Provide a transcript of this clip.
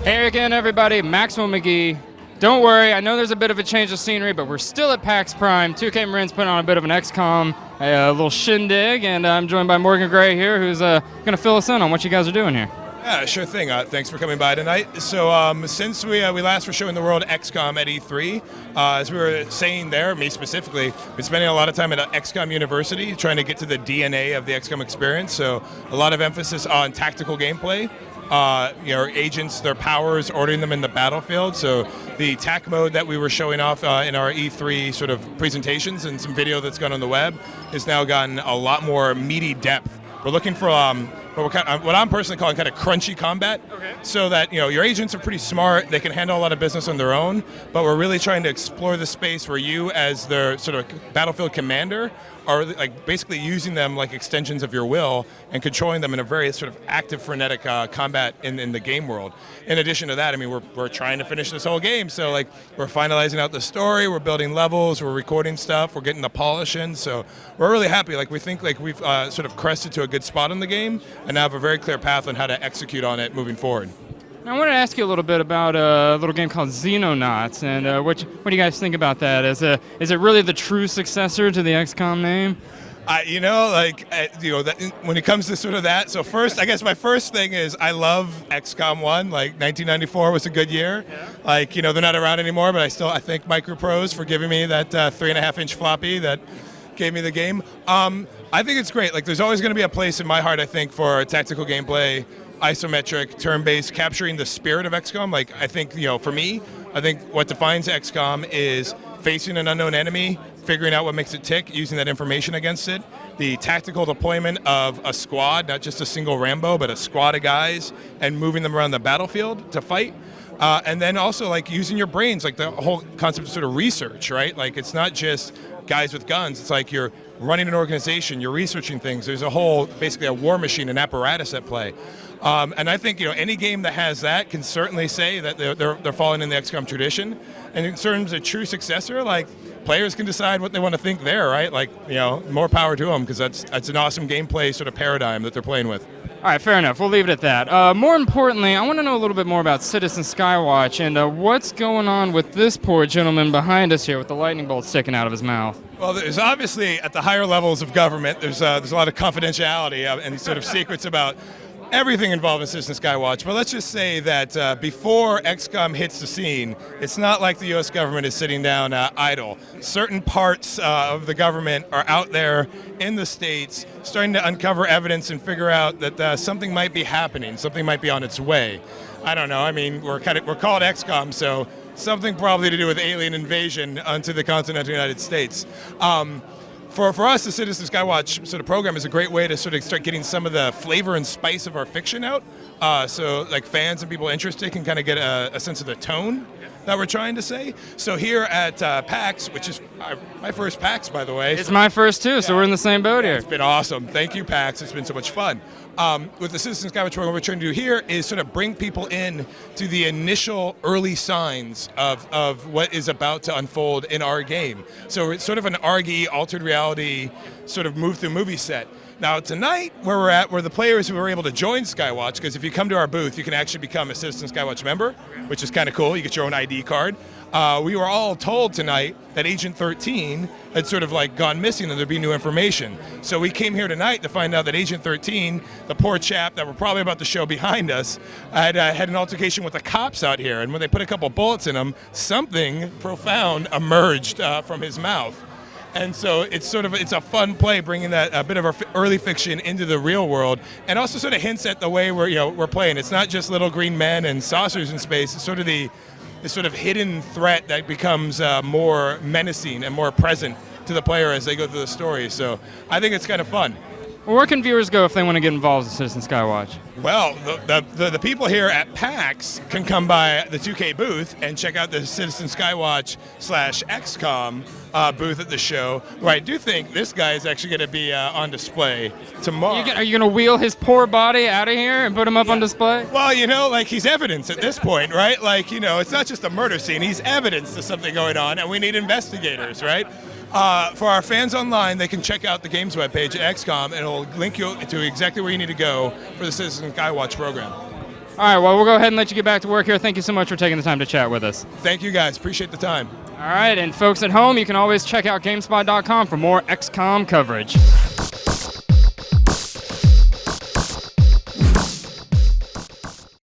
Hey again, everybody. Maxwell McGee. Don't worry, I know there's a bit of a change of scenery, but we're still at PAX Prime. 2K Marin's putting on a bit of an XCOM, a little shindig, and I'm joined by Morgan Gray here, who's going to fill us in on what you guys are doing here. Yeah, sure thing. Thanks for coming by tonight. So since we last were showing the world XCOM at E3, as we were saying there, me specifically, we're spending a lot of time at XCOM University trying to get to the DNA of the XCOM experience. So a lot of emphasis on tactical gameplay. Agents, their powers, ordering them in the battlefield. So the TAC mode that we were showing off in our E3 sort of presentations and some video that's gone on the web has now gotten a lot more meaty depth. We're looking for what I'm personally calling kind of crunchy combat, so that your agents are pretty smart, they can handle a lot of business on their own, but we're really trying to explore the space where you, as their sort of battlefield commander, are like basically using them like extensions of your will and controlling them in a very sort of active, frenetic combat in the game world. In addition to that, I mean, we're trying to finish this whole game, so like we're finalizing out the story, we're building levels, we're recording stuff, we're getting the polish in, so we're really happy. Like we think like we've sort of crested to a good spot in the game, and now have a very clear path on how to execute on it moving forward. Now, I wanted to ask you a little bit about a little game called Xenonauts, and what do you guys think about that? Is it really the true successor to the XCOM name? When it comes to sort of that, so first, I guess my first thing is I love XCOM 1. Like 1994 was a good year. Yeah. Like, they're not around anymore, but I thank Microprose for giving me that 3.5-inch floppy that gave me the game. I think it's great. Like, there's always going to be a place in my heart, I think, for tactical gameplay, isometric, turn-based, capturing the spirit of XCOM. Like, I think, for me, I think what defines XCOM is facing an unknown enemy, figuring out what makes it tick, using that information against it, the tactical deployment of a squad, not just a single Rambo, but a squad of guys, and moving them around the battlefield to fight. And then also, like, using your brains, like the whole concept of sort of research, right? Like, it's not just guys with guns. It's like you're running an organization, you're researching things. There's a whole, basically a war machine, an apparatus at play. And I think any game that has that can certainly say that they're following in the XCOM tradition. And in terms of true successor, like, players can decide what they want to think there, right? Like, more power to them, because that's an awesome gameplay sort of paradigm that they're playing with. All right, fair enough. We'll leave it at that. More importantly, I want to know a little bit more about Citizen Skywatch and what's going on with this poor gentleman behind us here with the lightning bolt sticking out of his mouth. Well, there's obviously, at the higher levels of government, there's a lot of confidentiality and sort of secrets about everything involved in Citizen Skywatch, but let's just say that before XCOM hits the scene, it's not like the U.S. government is sitting down idle. Certain parts of the government are out there in the States starting to uncover evidence and figure out that something might be happening, something might be on its way. I don't know, I mean, we're called XCOM, so something probably to do with alien invasion onto the continental United States. For us, the Citizen Skywatch sort of program is a great way to sort of start getting some of the flavor and spice of our fiction out. So like fans and people interested can kind of get a sense of the tone that we're trying to say. So here at PAX, which is my first PAX, by the way. It's my first too, so we're in the same boat here. It's been awesome. Thank you, PAX. It's been so much fun. With the Citizen Skywatch program, what we're trying to do here is sort of bring people in to the initial early signs of what is about to unfold in our game. So it's sort of an ARGY, altered reality, sort of move through movie set. Now tonight, where we're at, we're the players who were able to join Skywatch, because if you come to our booth, you can actually become a Citizen Skywatch member, which is kind of cool. You get your own ID card. We were all told tonight that Agent 13 had sort of like gone missing and there'd be new information. So we came here tonight to find out that Agent 13, the poor chap that we're probably about to show behind us, had an altercation with the cops out here. And when they put a couple bullets in him, something profound emerged from his mouth. And so it's a fun play, bringing that a bit of our early fiction into the real world, and also sort of hints at the way we're playing. It's not just little green men and saucers in space. It's sort of the sort of hidden threat that becomes more menacing and more present to the player as they go through the story. So I think it's kind of fun. Well, where can viewers go if they want to get involved in Citizen Skywatch? Well, the people here at PAX can come by the 2K booth and check out the Citizen Skywatch /XCOM booth at the show, where I do think this guy is actually going to be on display tomorrow. Are you going to wheel his poor body out of here and put him up on display? Well, like, he's evidence at this point, right? Like, it's not just a murder scene. He's evidence to something going on, and we need investigators, right? For our fans online, they can check out the game's webpage at XCOM, and it'll link you to exactly where you need to go for the Citizen Skywatch program. All right, well, we'll go ahead and let you get back to work here. Thank you so much for taking the time to chat with us. Thank you guys. Appreciate the time. All right, and folks at home, you can always check out GameSpot.com for more XCOM coverage.